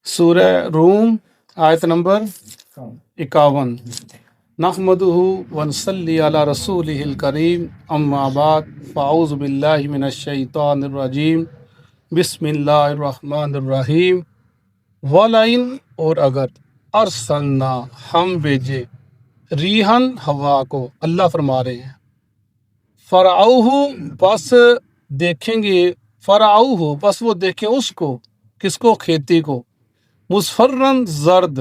سورہ روم آیت نمبر 51۔ نحمدہ ونصلی علی رسولہ الکریم، اما بعد فاعوذ باللہ من الشیطان الرجیم، بسم اللہ الرحمن الرحیم۔ وَلَئِن، اور اگر، ارسلنا، ہم بھیجے، ریحن، ہوا کو، اللہ فرما رہے ہیں، فرعوہ، پس دیکھیں گے، فرعوہ، پس وہ دیکھیں اس کو، کس کو؟ کھیتی کو، مصفرن، زرد،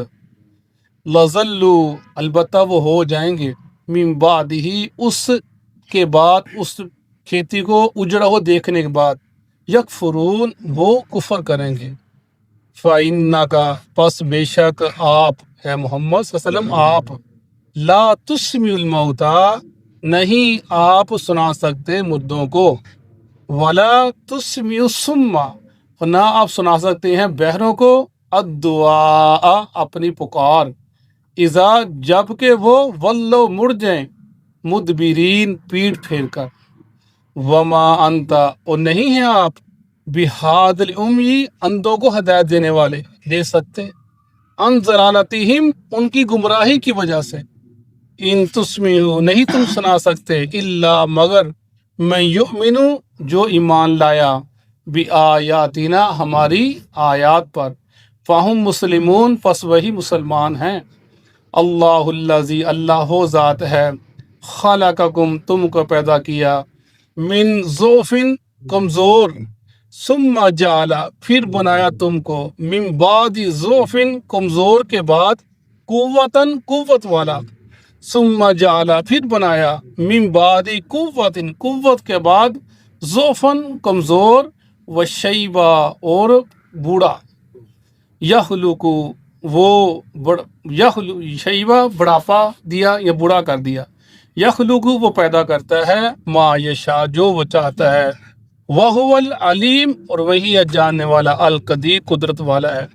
لظلو، البتہ وہ ہو جائیں گے، من بعدہ، اس کے بعد، اس کھیتی کو اجڑا ہو دیکھنے کے بعد، یکفرون، وہ کفر کریں گے۔ فَإِنَّكَ، پس بے شک آپ ہے محمد صلی اللہ علیہ وسلم، آپ لا تسمع الموتى، نہیں آپ سنا سکتے مردوں کو، ولا تسمع الصم، اور نہ آپ سنا سکتے ہیں بہروں کو، الدعاء، اپنی پکار، اذا، جب کہ وہ ولو، مڑ جائیں، مدبرین، پیٹھ پھیر کر، وما انت، اور نہیں ہیں آپ، بہاد الامی، اندھوں کو ہدایت دینے والے، دے سکتے، ان ضلالتہم، ان کی گمراہی کی وجہ سے، ان تسمعوا، نہیں تم سنا سکتے، الا، مگر، من یؤمن، جو ایمان لایا، بآیاتنا، ہماری آیات پر، فہم مسلمون، پس وہی مسلمان ہیں۔ اللہ الذی، اللہ وہ ذات ہے، خلقکم، تم کو پیدا کیا، من ضعف، کمزور، ثم جعل، پھر بنایا تم کو، من بعد ضعف، کمزور کے بعد، قوتاً، قوت والا، ثم جعل، پھر بنایا، من بعد قوت، قوت کے بعد، ضعفاً، کمزور، وشیبہ، اور بوڑھا، یخلق، وہ شیبہ، بڑھاپا دیا یا بوڑھا کر دیا، یخلق، وہ پیدا کرتا ہے، ما یشاء، جو وہ چاہتا ہے، وہو العلیم، اور وہی ہے جاننے والا، القدیر، قدرت والا ہے،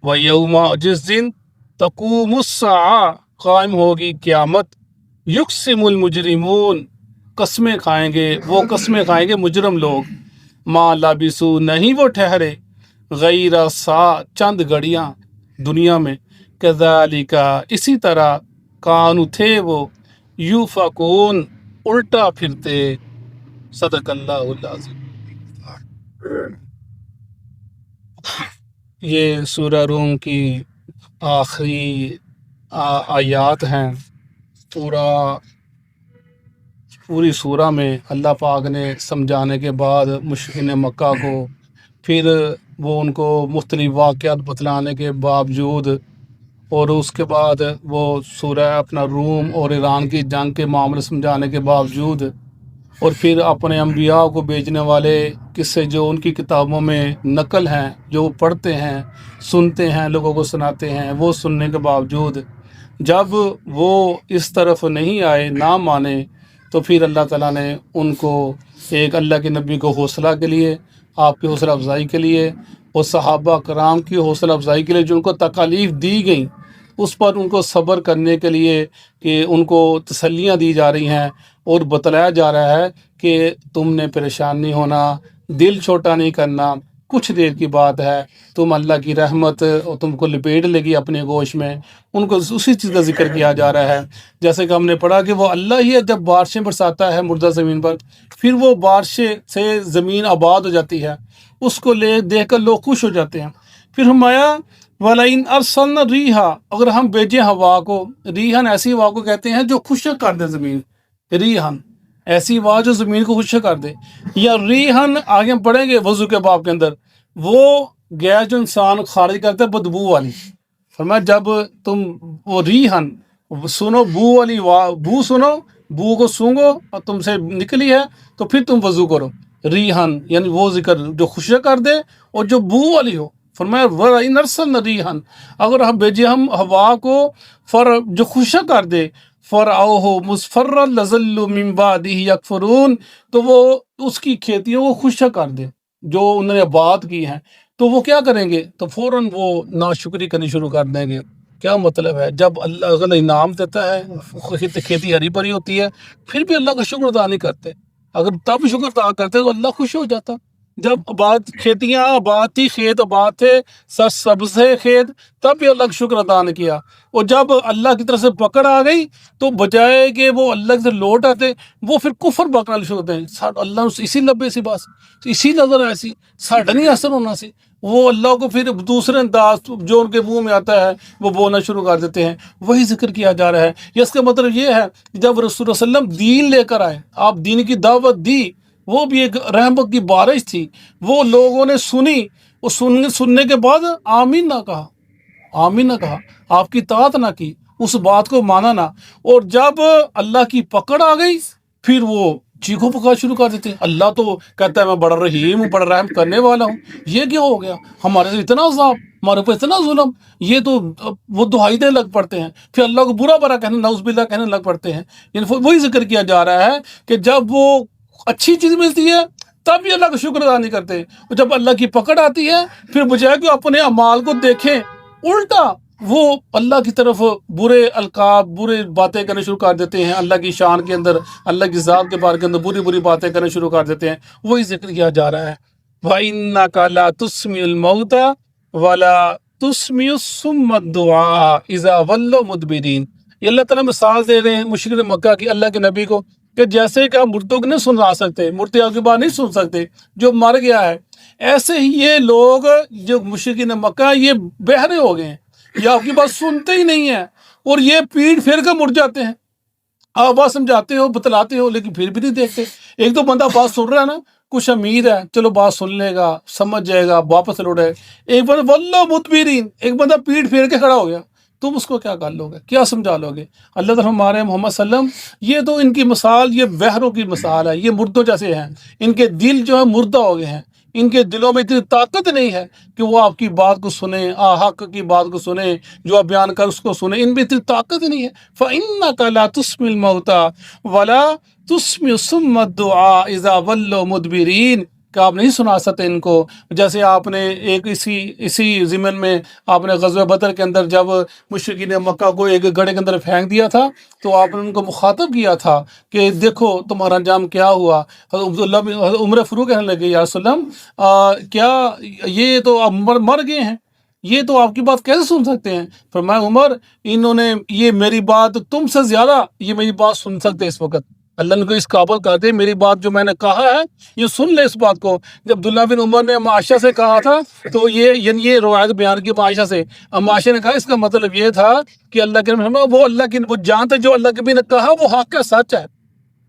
ویوم، جس دن، تقوم الساعہ، قائم ہوگی قیامت، یقسم المجرمون، قسمیں کھائیں گے، وہ قسمیں کھائیں گے مجرم لوگ، ما لبثوا، نہیں وہ ٹھہرے، غیر سا، چند گھڑیاں دنیا میں، کذالک، اسی طرح، کانو، تھے وہ، یوفکون، الٹا پھرتے۔ صدق اللہ العظیم۔ یہ سورہ روم کی آخری آیات ہیں۔ پوری سورہ میں اللہ پاک نے سمجھانے کے بعد مشرکین مکہ کو، پھر وہ ان کو مختلف واقعات بتلانے کے باوجود، اور اس کے بعد وہ سورہ اپنا روم اور ایران کی جنگ کے معاملے سمجھانے کے باوجود، اور پھر اپنے انبیاء کو بیچنے والے قصے جو ان کی کتابوں میں نقل ہیں، جو وہ پڑھتے ہیں، سنتے ہیں، لوگوں کو سناتے ہیں، وہ سننے کے باوجود جب وہ اس طرف نہیں آئے، نہ مانے، تو پھر اللہ تعالیٰ نے ان کو ایک اللہ کے نبی کو حوصلہ کے لیے، آپ کی حوصلہ افزائی کے لیے، اور صحابہ کرام کی حوصلہ افزائی کے لیے جو ان کو تکالیف دی گئیں، اس پر ان کو صبر کرنے کے لیے، کہ ان کو تسلیاں دی جا رہی ہیں، اور بتلایا جا رہا ہے کہ تم نے پریشان نہیں ہونا، دل چھوٹا نہیں کرنا، کچھ دیر کی بات ہے، تم اللہ کی رحمت اور تم کو لپیٹ لے گی اپنے گوشت میں۔ ان کو اسی چیز کا ذکر کیا جا رہا ہے، جیسے کہ ہم نے پڑھا کہ وہ اللہ ہی ہے جب بارشیں برساتا ہے مردہ زمین پر، پھر وہ بارشیں سے زمین آباد ہو جاتی ہے، اس کو دیکھ کر لوگ خوش ہو جاتے ہیں۔ پھر ہمایا وَلَئِنْ أَرْسَلْنَا الرِّيحَ، اگر ہم بھیجیں ہوا کو، ریحن ایسی ہوا کو کہتے ہیں جو خشک کر دے زمین، ریحن ایسی ہوا جو زمین کو خشک کر دے، یا ریحن آگے ہم پڑھیں گے وضو کے باب کے اندر، وہ گیس جو انسان خارج کرتا ہے بدبو والی، فرمایا جب تم وہ ریحن سنو، بو والی بو سنو، بو کو سونگو اور تم سے نکلی ہے تو پھر تم وضو کرو، ریحن یعنی وہ ذکر جو خشک کر دے اور جو بو والی ہو۔ فرمایا وَلَئِنْ أَرْسَلْنَا رِيحًا، اگر ہم بھیجے ہم ہوا کو، جو خشک کر دے، فَرَعَوْهُ مُصْفَرًّا لَظَلُّوا مِن بَعْدِهِ يَكْفُرُونَ، تو وہ اس کی کھیتیوں کو خشک کر دے جو انہوں نے آباد کی ہیں، تو وہ کیا کریں گے؟ تو فوراً وہ ناشکری کرنی شروع کر دیں گے۔ کیا مطلب ہے؟ جب اللہ اگر انعام دیتا ہے، کھیتی ہری بھری ہوتی ہے، پھر بھی اللہ کا شکر ادا نہیں کرتے، اگر تب شکر ادا کرتے تو اللہ خوش ہو جاتا۔ جب آباد کھیتیاں آباد تھی، کھیت آباد تھے، سبز تھے کھیت، تب بھی اللہ کا شکر ادا نہیں کیا. اور جب اللہ کی طرف سے پکڑ آ گئی تو بجائے کہ وہ اللہ کی طرف لوٹ آتے، وہ پھر کفر پکڑنا شروع ہوتے ہیں. اللہ نے اسی لبے سی بات، اسی نظر ایسی ساڈا نہیں اثر ہونا سی. وہ اللہ کو پھر دوسرے انداز جو ان کے منہ میں آتا ہے وہ بولنا شروع کر دیتے ہیں. وہی ذکر کیا جا رہا ہے. اس کا مطلب یہ ہے کہ جب رسول اللہ صلی اللہ علیہ وسلم دین لے کر آئے، آپ دین کی دعوت دی، وہ بھی ایک رحمت کی بارش تھی. وہ لوگوں نے سنی، وہ سننے کے بعد آمین نہ کہا، آمین نہ کہا، آپ کی اطاعت نہ کی، اس بات کو مانا نہ. اور جب اللہ کی پکڑ آ گئی پھر وہ چیخو پکار شروع کر دیتے ہیں. اللہ تو کہتا ہے میں بڑا رحیم ہوں، بڑا رحم کرنے والا ہوں، یہ کیا ہو گیا، ہمارے سے اتنا عذاب، ہمارے اوپر اتنا ظلم. یہ تو وہ دہائی دینے لگ پڑتے ہیں، پھر اللہ کو برا برا کہنے، نعوذ باللہ کہنے لگ پڑتے ہیں. یعنی وہی ذکر کیا جا رہا ہے کہ جب وہ اچھی چیز ملتی ہے تب بھی اللہ کا شکر ادا نہیں کرتے، اور جب اللہ کی پکڑ آتی ہے پھر بجائے کہ اپنے اعمال کو دیکھیں، الٹا وہ اللہ کی طرف برے القاب، برے باتیں کرنے شروع کر دیتے ہیں. اللہ کی شان کے اندر، اللہ کی ذات کے بارے کے اندر بری بری باتیں کرنے شروع کر دیتے ہیں. وہی ذکر کیا جا رہا ہے. وَإِنَّكَ لَا تُسْمِعُ الْمَوْتَى وَلَا تُسْمِعُ الصُّمَّ الدُّعَاءَ إِذَا وَلَّوْا مُدْبِرِينَ. یہ اللہ تعالیٰ مثال دے رہے ہیں مشرک مکہ کی اللہ کے نبی کو کہ جیسے کہ آپ مردوں کو نہیں سنا سکتے، مردے آپ کی بات نہیں سن سکتے، جو مر گیا ہے، ایسے ہی یہ لوگ جو مشرکین مکہ یہ بہرے ہو گئے ہیں، یہ آپ کی بات سنتے ہی نہیں ہیں، اور یہ پیٹ پھیر کر مڑ جاتے ہیں. آپ بات سمجھاتے ہو، بتلاتے ہو، لیکن پھر بھی نہیں دیکھتے. ایک تو بندہ بات سن رہا ہے نا، کچھ امید ہے، چلو بات سن لے گا، سمجھ جائے گا، واپس لوٹے. ایک بندہ واللہ مدبرین، ایک بندہ پیٹ پھیر کے کھڑا ہو گیا، تم اس کو کیا کر لو گے، کیا سمجھا لو گے. اللہ تعالیٰ ہمارے محمد صلی اللہ علیہ وسلم، یہ تو ان کی مثال، یہ بہروں کی مثال ہے، یہ مردوں جیسے ہیں. ان کے دل جو ہے مردہ ہو گئے ہیں، ان کے دلوں میں اتنی طاقت نہیں ہے کہ وہ آپ کی بات کو سنیں، حق کی بات کو سنیں، جو آپ بیان کر اس کو سنیں. ان میں اتنی طاقت نہیں ہے. فَإِنَّكَ لَا تُسْمِعُ الْمَوْتَى وَلَا تُسْمِعُ الصُّمَّ الدُّعَاءَ إِذَا وَلَّوْا مُدْبِرِينَ، کہ آپ نہیں سنا سکتے ان کو. جیسے آپ نے ایک اسی ضمن میں آپ نے غزوہ بدر کے اندر جب مشرکین مکہ کو ایک گڑھے کے اندر پھینک دیا تھا تو آپ نے ان کو مخاطب کیا تھا کہ دیکھو تمہارا انجام کیا ہوا. حضرت عبداللہ بن عمر فاروق کہنے لگے یا رسول اللہ کیا یہ تو اب مر گئے ہیں، یہ تو آپ کی بات کیسے سن سکتے ہیں؟ فرمایا عمر انہوں نے یہ میری بات تم سے زیادہ یہ میری بات سن سکتے اس وقت. اللہ نے کو اس قابل کر دے میری بات جو میں نے کہا ہے یہ سن لے اس بات کو. جب عبداللہ بن عمر نے معاشہ سے کہا تھا تو یہ روایت بیان کی معاشہ سے، معاشہ نے کہا اس کا مطلب یہ تھا کہ اللہ کے وہ اللہ کی وہ جانتے جو اللہ کے بھی نے کہا وہ حق ہے، سچ ہے،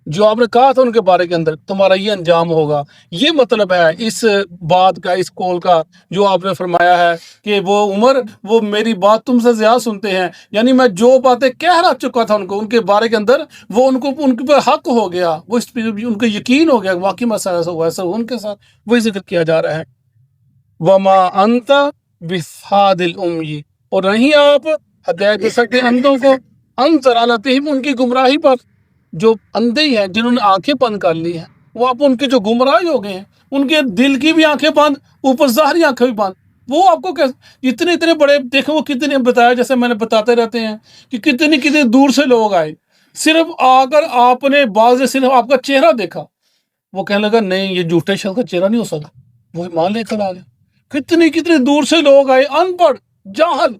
جو آپ نے کہا تھا ان کے بارے کے اندر تمہارا یہ انجام ہوگا. یہ مطلب ہے اس بات کا، اس قول کا جو آپ نے فرمایا ہے کہ وہ عمر وہ میری بات تم سے زیادہ سنتے ہیں. یعنی میں جو باتیں کہہ رہا چکا تھا ان کو ان کے بارے کے اندر، وہ ان کے پر حق ہو گیا، وہ اس پہ ان کو یقین ہو گیا، واقعی مسئلہ ایسا ہوا. ایسا ان کے ساتھ وہی ذکر کیا جا رہا ہے. وما انت بِهَادِ الْأُمِّيِّ، اور نہیں آپ ہدایت دے سکتے اندھوں کو، عن ضلالتہم، ان کی گمراہی پر. جو اندھے ہیں جنہوں نے آنکھیں بند کر لی ہیں، وہ آپ ان کے جو گمراہ ہو گئے ہیں، ان کے دل کی بھی آنکھیں بند، اوپر ظاہری آنکھیں بھی بند. وہ آپ کو اتنے بڑے دیکھیں، وہ کتنے بتایا، جیسے میں نے بتاتے رہتے ہیں کہ کتنے دور سے لوگ آئے، صرف آ کر آپ نے بعض نے صرف آپ کا چہرہ دیکھا، وہ کہنے لگا نہیں یہ جھوٹے شخص کا چہرہ نہیں ہو سکتا، وہ ایمان لے کر آ گیا. کتنے دور سے لوگ آئے، ان پڑھ، جاہل،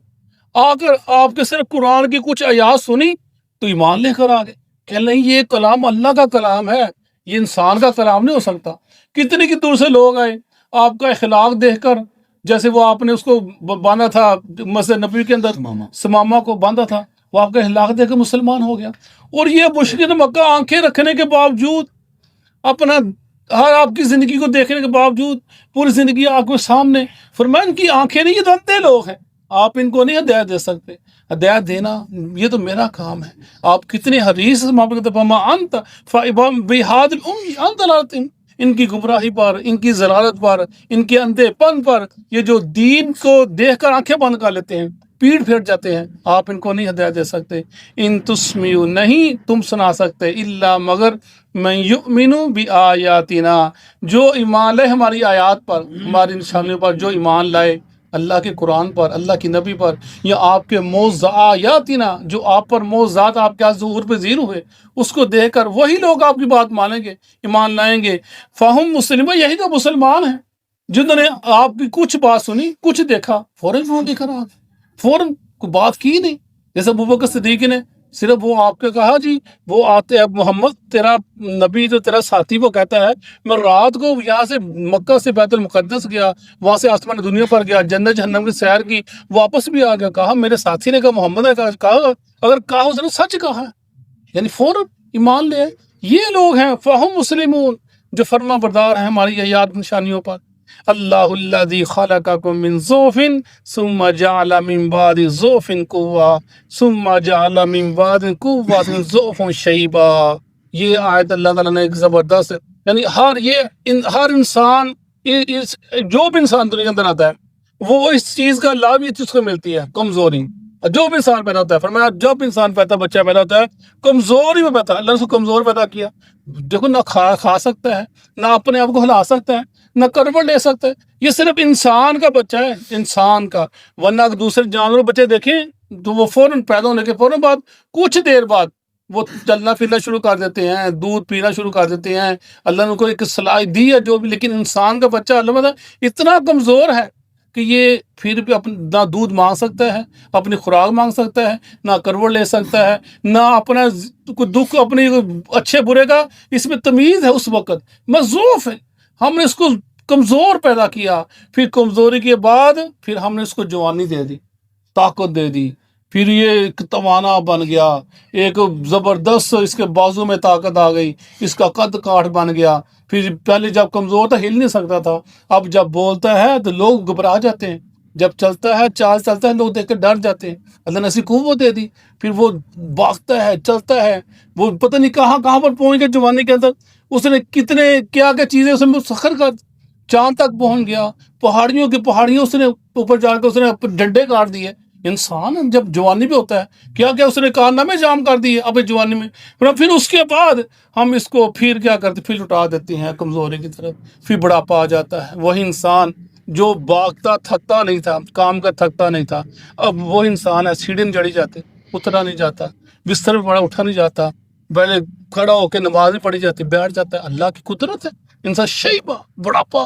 آ کر آپ کے صرف قرآن کی کچھ آیات سنی تو ایمان لے کر آ گئے کہ نہیں یہ کلام اللہ کا کلام ہے، یہ انسان کا کلام نہیں ہو سکتا. کتنے کی دور سے لوگ آئے آپ کا اخلاق دیکھ کر، جیسے وہ آپ نے اس کو باندھا تھا مسجد نبوی کے اندر، سمامہ کو باندھا تھا، وہ آپ کا اخلاق دیکھ کر مسلمان ہو گیا. اور یہ مشرکین مکہ آنکھیں رکھنے کے باوجود، اپنا ہر آپ کی زندگی کو دیکھنے کے باوجود، پوری زندگی آپ کے سامنے، فرمایا ان کی آنکھیں نہیں، یہ تو اندھے لوگ ہیں، آپ ان کو نہیں ہدایت دے سکتے. ہدایت دینا یہ تو میرا کام ہے. آپ کتنے حریص انت بِهَادِ الْأُمِّيِّ عن ضلالتہم، ان کی گمراہی پر، ان کی ضلالت پر، ان کے اندھے پن پر، یہ جو دین کو دیکھ کر آنکھیں بند کر لیتے ہیں، پیٹ پھیر جاتے ہیں، آپ ان کو نہیں ہدایت دے سکتے. ان تسمیو، نہیں تم سنا سکتے، الا مگر من یؤمن بآیاتنا، جو ایمان لائے ہماری آیات پر، ہماری نشانیوں پر جو ایمان لائے، اللہ کے قرآن پر، اللہ کی نبی پر، یا آپ کے موضوعاتنا جو آپ پر موضوعات آپ کے ظہور پہ ظہور ہوئے، اس کو دیکھ کر وہی لوگ آپ کی بات مانیں گے، ایمان لائیں گے۔ فہم مسلم، یہی تو مسلمان ہیں جنہوں نے آپ کی کچھ بات سنی، کچھ دیکھا، فوراً فون لے کر آ گئے، فوراً کوئی بات کی نہیں۔ جیسے ابوبکر صدیق نے صرف وہ آپ کے کہا جی وہ آتے اب محمد تیرا نبی جو تیرا ساتھی وہ کہتا ہے میں رات کو یہاں سے مکہ سے بیت المقدس گیا، وہاں سے آسمان دنیا پر گیا، جنت جہنم کی سیر کی، واپس بھی آ گیا، کہا میرے ساتھی نے کہا، محمد نے کہا، اگر کہا اس نے سچ کہا ہے، یعنی فوراً ایمان لے آئے۔ یہ لوگ ہیں فہم مسلمون جو فرما بردار ہیں ہماری حیات نشانیوں پر۔ اللہ الذی خلقکم من ضعف ثم جعل من بعد ضعف قوة ثم جعل من بعد قوة ضعف شیبا۔ یہ آیت اللہ تعالیٰ نے ایک زبردست، یعنی ہر انسان، جو بھی انسان دنیا کے اندر آتا ہے وہ اس چیز کا لابھ یہ چیز کو ملتی ہے، کمزوری۔ جو بھی انسان پیدا ہوتا ہے، فرمایا جب انسان بچہ پیدا ہوتا ہے کمزوری میں پیدا، اللہ نے اس کو کمزور پیدا کیا۔ دیکھو نہ کھا سکتا ہے، نہ اپنے آپ کو ہلا سکتا ہے، نہ کروٹ لے سکتا ہے، یہ صرف انسان کا بچہ ہے، انسان کا۔ ورنہ اگر دوسرے جانور بچے دیکھیں تو وہ فوراً پیدا ہونے کے فوراً بعد کچھ دیر بعد وہ چلنا پھرنا شروع کر دیتے ہیں، دودھ پینا شروع کر دیتے ہیں، اللہ نے ان کو ایک صلاحیت دی ہے جو بھی، لیکن انسان کا بچہ اللہ تعالیٰ اتنا کمزور ہے کہ یہ پھر بھی نہ دودھ مانگ سکتا ہے، اپنی خوراک مانگ سکتا ہے، نہ کروٹ لے سکتا ہے، نہ اپنا کوئی دکھ اپنی اچھے برے کا اس میں تمیز ہے، اس وقت مضعوف ہے۔ ہم نے اس کو کمزور پیدا کیا، پھر کمزوری کے بعد پھر ہم نے اس کو جوانی دے دی، طاقت دے دی، پھر یہ ایک توانا بن گیا، ایک زبردست اس کے بازو میں طاقت آ گئی، اس کا قد کاٹ بن گیا۔ پھر پہلے جب کمزور تھا ہل نہیں سکتا تھا، اب جب بولتا ہے تو لوگ گھبرا جاتے ہیں، جب چلتا ہے چال چلتا ہے لوگ دیکھ کے ڈر جاتے ہیں، اللہ نے ایسی قوت دے دی، پھر وہ بھاگتا ہے، چلتا ہے، وہ پتہ نہیں کہاں کہاں پر پہنچ گیا جوانی کے اندر، اس نے کتنے کیا کیا چیزیں اس میں مسخر کر، چاند تک پہنچ گیا، پہاڑیوں اس نے اوپر جا کے اس نے ڈنڈے کاٹ دیے۔ انسان جب جوانی پہ ہوتا ہے کیا کیا اس نے کارنامے جام کر دیے اب جوانی میں، پھر اس کے بعد ہم اس کو پھر کیا کرتے، پھر لٹا دیتے ہیں کمزوری کی طرف، پھر بڑھاپا آ جاتا ہے۔ وہی انسان جو بھاگتا تھکتا نہیں تھا، کام کا تھکتا نہیں تھا، اب وہ انسان ہے سیڑھی نہیں چڑھی جاتے، اترا نہیں جاتا، بستر پہ پڑا اٹھا نہیں جاتا، پہلے کھڑا ہو کے نماز نہیں پڑھی جاتی، بیٹھ جاتا ہے۔ اللہ کی قدرت ہے، انسان شیبہ، بڑھاپا،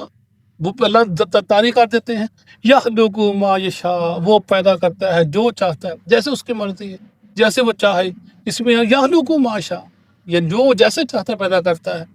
وہ اللہ تعریف کر دیتے ہیں، یخلق ما یشاء، وہ پیدا کرتا ہے جو چاہتا ہے، جیسے اس کی مرضی ہے، جیسے وہ چاہے۔ اس میں یخلق ما یشاء، یہ جو جیسے چاہتا ہے پیدا کرتا ہے۔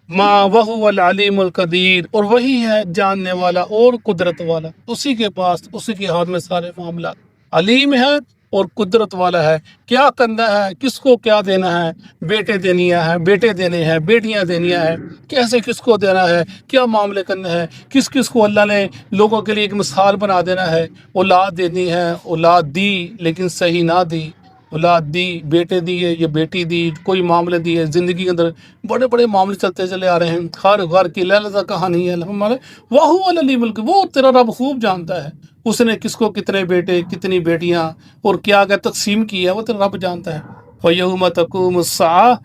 ما وہو العلیم القدیر، اور وہی ہے جاننے والا اور قدرت والا، اسی کے پاس، اسی کے ہاتھ میں سارے معاملات، علیم ہے اور قدرت والا ہے، کیا کرنا ہے، کس کو کیا دینا ہے، بیٹے دینیا ہے، بیٹے دینے ہیں، بیٹیاں دینیا ہے، کیسے کس کو دینا ہے، کیا معاملے کرنا ہے، کس کس کو اللہ نے لوگوں کے لیے ایک مثال بنا دینا ہے، اولاد دینی ہے، اولاد دی لیکن صحیح نہ دی، اولاد دی، بیٹے دیے یا بیٹی دی، کوئی معاملے دیے، زندگی کے اندر بڑے بڑے معاملے چلتے چلے آ رہے ہیں، ہر گھر کی لہذا کہانی ہے ہمارے، وہ العلیم القدیر، وہ تیرا رب خوب جانتا ہے، اس نے کس کو کتنے بیٹے کتنی بیٹیاں اور کیا کیا تقسیم کی ہے وہ تیرا رب جانتا ہے۔ وَيَوْمَ تَقُومُ السَّاعَةُ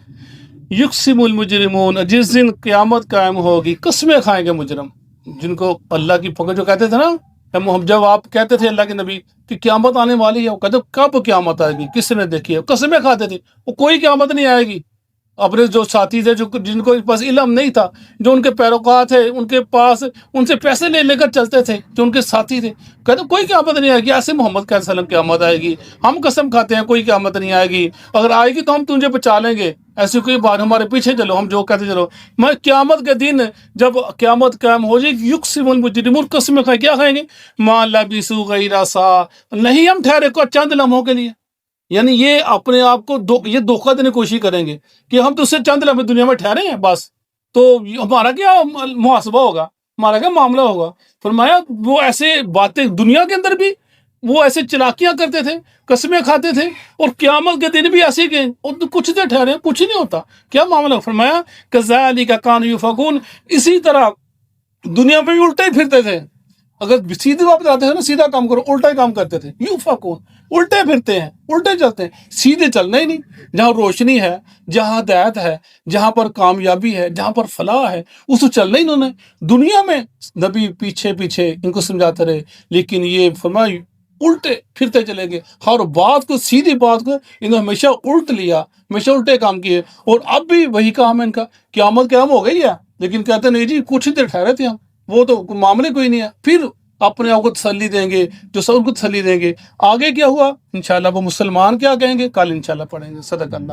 يُقْسِمُ الْمُجْرِمُونَ، جس دن قیامت قائم ہوگی قسمیں کھائیں گے مجرم، جن کو اللہ کی پکڑ، جو کہتے تھے نا جب آپ کہتے تھے اللہ کے نبی کہ قیامت آنے والی ہے، وہ کہتے کب قیامت آئے گی، کس نے دیکھی ہے، قسمیں کھاتے تھے وہ کوئی قیامت نہیں آئے گی۔ اپنے جو ساتھی تھے، جن کو پاس علم نہیں تھا، جو ان کے پیروکار تھے، ان کے پاس ان سے پیسے لے کر چلتے تھے، جو ان کے ساتھی تھے، کہتے کوئی قیامت نہیں آئے گی، ایسے محمد صلی اللہ علیہ وسلم قیامت آئے گی، ہم قسم کھاتے ہیں کوئی قیامت نہیں آئے گی، اگر آئے گی تو ہم تجھے بچا لیں گے، ایسی کوئی بات، ہمارے پیچھے چلو، ہم جو کہتے چلو۔ میں قیامت کے دن جب قیامت قائم ہو جائے گی، یقسم المجرمون، قسمیں کھائیں، کیا کھائیں گے، ما لبثوا غیر ساعۃ، نہیں ہم ٹھہرے کو چند لمحوں کے لیے، یعنی یہ اپنے آپ کو یہ دھوکہ دینے کی کوشش کریں گے کہ ہم تو اس سے چند لمحے دنیا میں ٹھہرے ہیں بس، تو ہمارا کیا محاسبہ ہوگا، ہمارا کیا معاملہ ہوگا۔ فرمایا وہ ایسے باتیں دنیا کے اندر بھی وہ ایسے چلاکیاں کرتے تھے، قسمیں کھاتے تھے، اور قیامت کے دن بھی ایسے گئے اور کچھ دیر ٹھہرے، کچھ نہیں ہوتا، کیا معاملہ۔ فرمایا کذالک کانوا یؤفکون، اسی طرح دنیا پہ بھی الٹے ہی پھرتے تھے، اگر سیدھی بات بتاتے ہیں نا، سیدھا کام کرو، الٹا ہی کام کرتے تھے، یؤفکون، الٹے پھرتے ہیں، الٹے چلتے ہیں، سیدھے چلنا ہی نہیں۔ جہاں روشنی ہے، جہاں ہدایت ہے، جہاں پر کامیابی ہے، جہاں پر فلاح ہے، اس کو چلنا ہی انہوں نے۔ دنیا میں نبی پیچھے پیچھے ان کو سمجھاتے رہے، لیکن یہ فرمایا الٹے پھرتے چلے گئے، ہر بات کو، سیدھی بات کو انہوں نے ہمیشہ الٹ لیا، ہمیشہ الٹے کام کیے۔ اور اب بھی وہی کام ہے ان کا، قیامت قیام ہو گئی ہے، لیکن کہتے نہیں جی کچھ ہی دیر ٹھہرے تھے ہم، وہ تو معاملے کوئی نہیں ہے۔ پھر اپنے آپ کو تسلی دیں گے، جو سب کو تسلی دیں گے۔ آگے کیا ہوا انشاءاللہ وہ مسلمان کیا کہیں گے کل انشاءاللہ پڑھیں گے۔ صدق اللہ۔